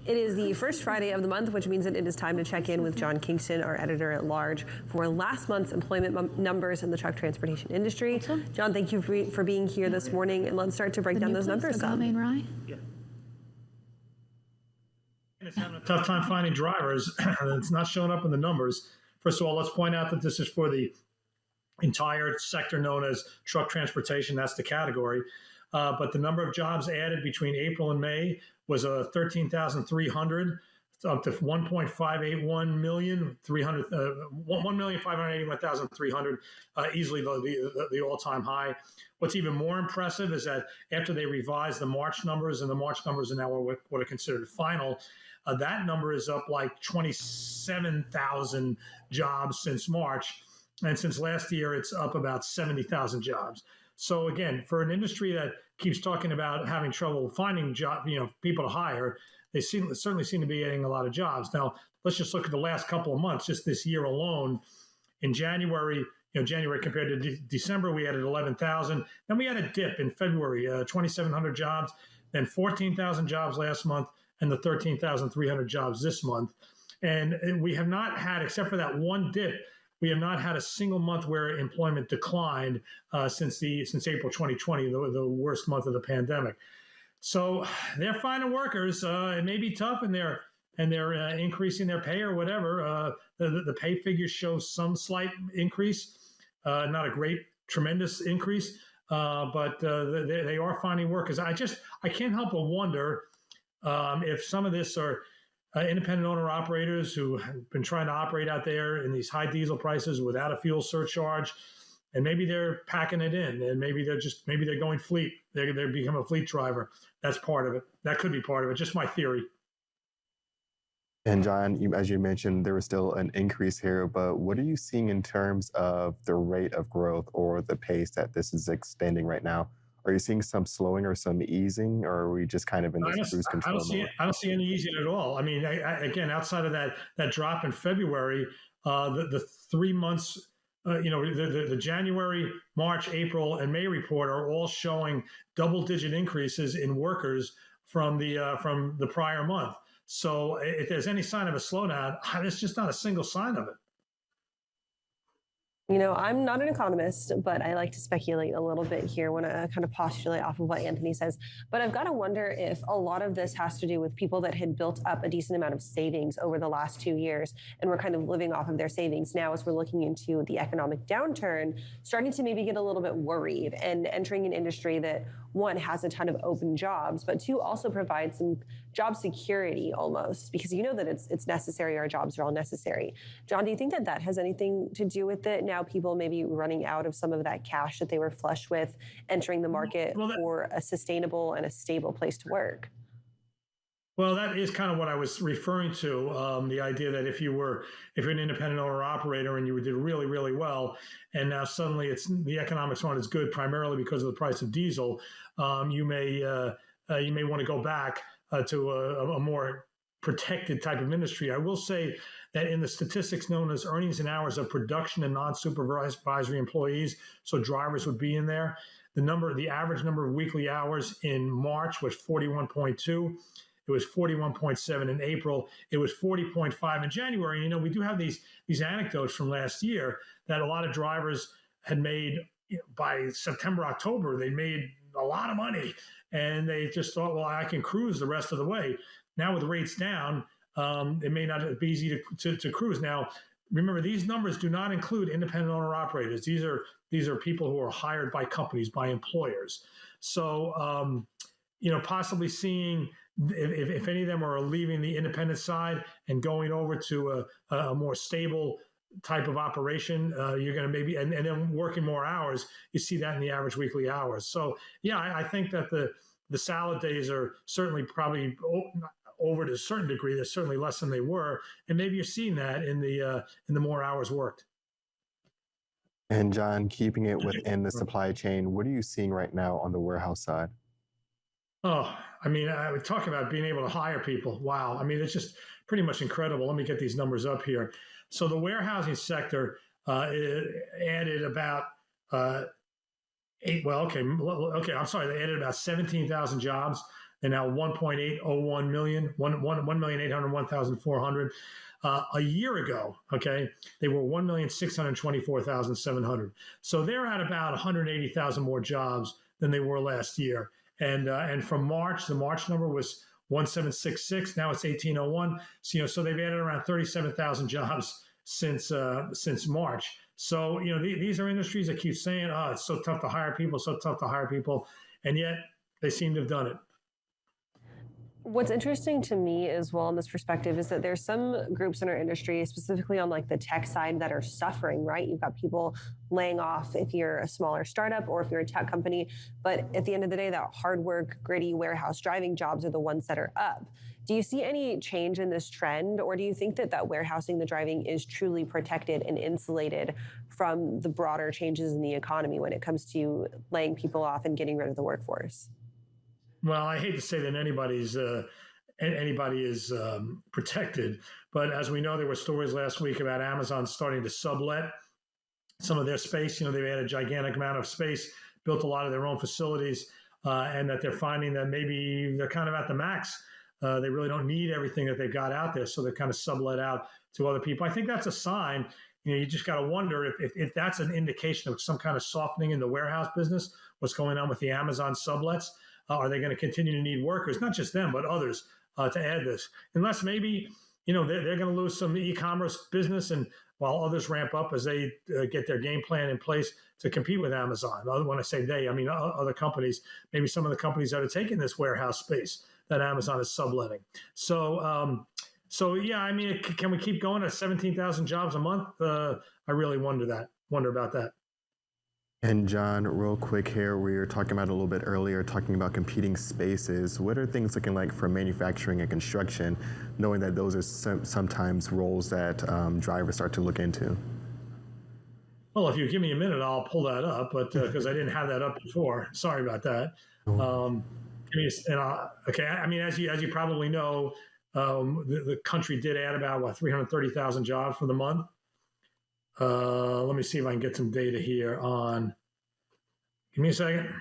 It is the first Friday of the month, which means that it is time to check in with John Kingston, our editor at large, for last month's employment numbers in the truck transportation industry. John, thank you for being here this morning, and let's start to break down those numbers. Yeah. It's having a tough time finding drivers. It's not showing up in the numbers. First of all, let's point out that this is for the entire sector known as truck transportation. That's the category. But the number of jobs added between April and May was 13,300, up to 1.581 million, 1,581,300, easily the all-time high. What's even more impressive is that after they revised the March numbers, and the March numbers are now what are considered final, that number is up like 27,000 jobs since March. And since last year, it's up about 70,000 jobs. So again, for an industry that keeps talking about having trouble finding people to hire, they certainly seem to be getting a lot of jobs. Now, let's just look at the last couple of months, just this year alone. In January, January compared to December, we added 11,000. Then we had a dip in February, 2,700 jobs, then 14,000 jobs last month, and the 13,300 jobs this month. And we have not had, except for that one dip, we have not had a single month where employment declined since April 2020, the worst month of the pandemic. So they're finding workers. It may be tough, and they're increasing their pay or whatever. The pay figures show some slight increase, not a great, tremendous increase, but they are finding workers. I can't help but wonder if some of this are independent owner operators who have been trying to operate out there in these high diesel prices without a fuel surcharge, and maybe they're packing it in, and maybe they're going fleet. They become a fleet driver. That's part of it. That could be part of it. Just my theory. And John, as you mentioned, there was still an increase here, but what are you seeing in terms of the rate of growth or the pace that this is extending right now? Are you seeing some slowing or some easing, or are we just kind of in this cruise control mode? I don't see any easing at all. I mean, again, outside of that drop in February, the 3 months, the January, March, April, and May report are all showing double-digit increases in workers from the prior month. So if there's any sign of a slowdown, there's just not a single sign of it. I'm not an economist, but I like to speculate a little bit here when I kind of postulate off of what Anthony says. But I've got to wonder if a lot of this has to do with people that had built up a decent amount of savings over the last 2 years and were kind of living off of their savings now as we're looking into the economic downturn, starting to maybe get a little bit worried and entering an industry that, one, has a ton of open jobs, but two, also provides some job security almost, because that it's necessary. Our jobs are all necessary. John, do you think that has anything to do with it? Now people may be running out of some of that cash that they were flush with, entering the market for a sustainable and a stable place to work. Well, that is kind of what I was referring to, the idea that if you're an independent owner operator and you did really, really well, and now suddenly the economics aren't as good, primarily because of the price of diesel, you may want to go back to a more protected type of industry. I will say that in the statistics known as earnings and hours of production and non-supervisory employees, so drivers would be in there, the average number of weekly hours in March was 41.2. It was 41.7 in April. It was 40.5 in January. We do have these anecdotes from last year that a lot of drivers had made by September, October. They made a lot of money, and they just thought, well, I can cruise the rest of the way. Now with rates down, it may not be easy to cruise. Now, remember, these numbers do not include independent owner operators. These are people who are hired by companies, by employers. So, possibly seeing if any of them are leaving the independent side and going over to a more stable type of operation, you're going to maybe, and then working more hours, you see that in the average weekly hours. So, yeah, I think that the salad days are certainly probably over to a certain degree. They're certainly less than they were, and maybe you're seeing that in the more hours worked. And John, keeping it within the supply chain, what are you seeing right now on the warehouse side? Oh, I mean, I would talk about being able to hire people. Wow. I mean, it's just pretty much incredible. Let me get these numbers up here. So the warehousing sector added about I'm sorry, they added about 17,000 jobs. and now 1.801 million, 1,801,400. A year ago, okay, they were 1,624,700. So they're at about 180,000 more jobs than they were last year. And from March, the March number was 1,766. Now it's 1,801. So so they've added around 37,000 jobs since March. So these are industries that keep saying, "Oh, it's so tough to hire people, so tough to hire people," and yet they seem to have done it. What's interesting to me as well in this perspective is that there's some groups in our industry, specifically on like the tech side, that are suffering, right? You've got people laying off if you're a smaller startup or if you're a tech company. But at the end of the day, that hard work, gritty warehouse driving jobs are the ones that are up. Do you see any change in this trend, or do you think that warehousing, the driving, is truly protected and insulated from the broader changes in the economy when it comes to laying people off and getting rid of the workforce? Well, I hate to say that anybody is protected, but as we know, there were stories last week about Amazon starting to sublet some of their space. They've had a gigantic amount of space, built a lot of their own facilities, and that they're finding that maybe they're kind of at the max. They really don't need everything that they've got out there, so they're kind of sublet out to other people. I think that's a sign. You just got to wonder if that's an indication of some kind of softening in the warehouse business. What's going on with the Amazon sublets? Are they going to continue to need workers, not just them, but others, to add this? Unless maybe, they're going to lose some e-commerce business, and while others ramp up as they get their game plan in place to compete with Amazon. When I say they, I mean other companies, maybe some of the companies that are taking this warehouse space that Amazon is subletting. So yeah, I mean, can we keep going at 17,000 jobs a month? I really wonder about that. And John, real quick here, we were talking about a little bit earlier, talking about competing spaces. What are things looking like for manufacturing and construction, knowing that those are sometimes roles that drivers start to look into? Well, if you give me a minute, I'll pull that up, but because I didn't have that up before. Sorry about that. Okay, I mean, as you probably know, the country did add about 330,000 jobs for the month. Let me see if I can get some data here on. Give me a second.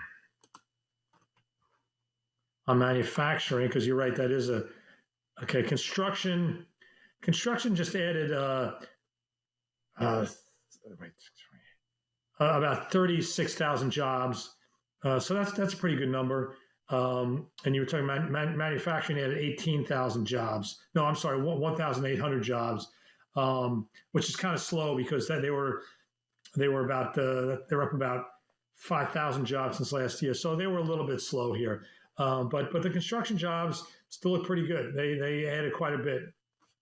On manufacturing, because you're right, that is okay. Construction just added about 36,000 jobs. So that's a pretty good number. And you were talking about manufacturing added 18,000 jobs. No, I'm sorry, 1,800 jobs. Which is kind of slow because they were up about 5,000 jobs since last year, so they were a little bit slow here. But the construction jobs still look pretty good. They added quite a bit.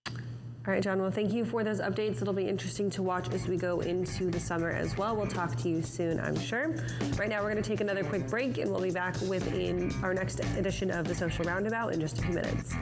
All right, John. Well, thank you for those updates. It'll be interesting to watch as we go into the summer as well. We'll talk to you soon, I'm sure. Right now, we're going to take another quick break, and we'll be back within our next edition of the Social Roundabout in just a few minutes.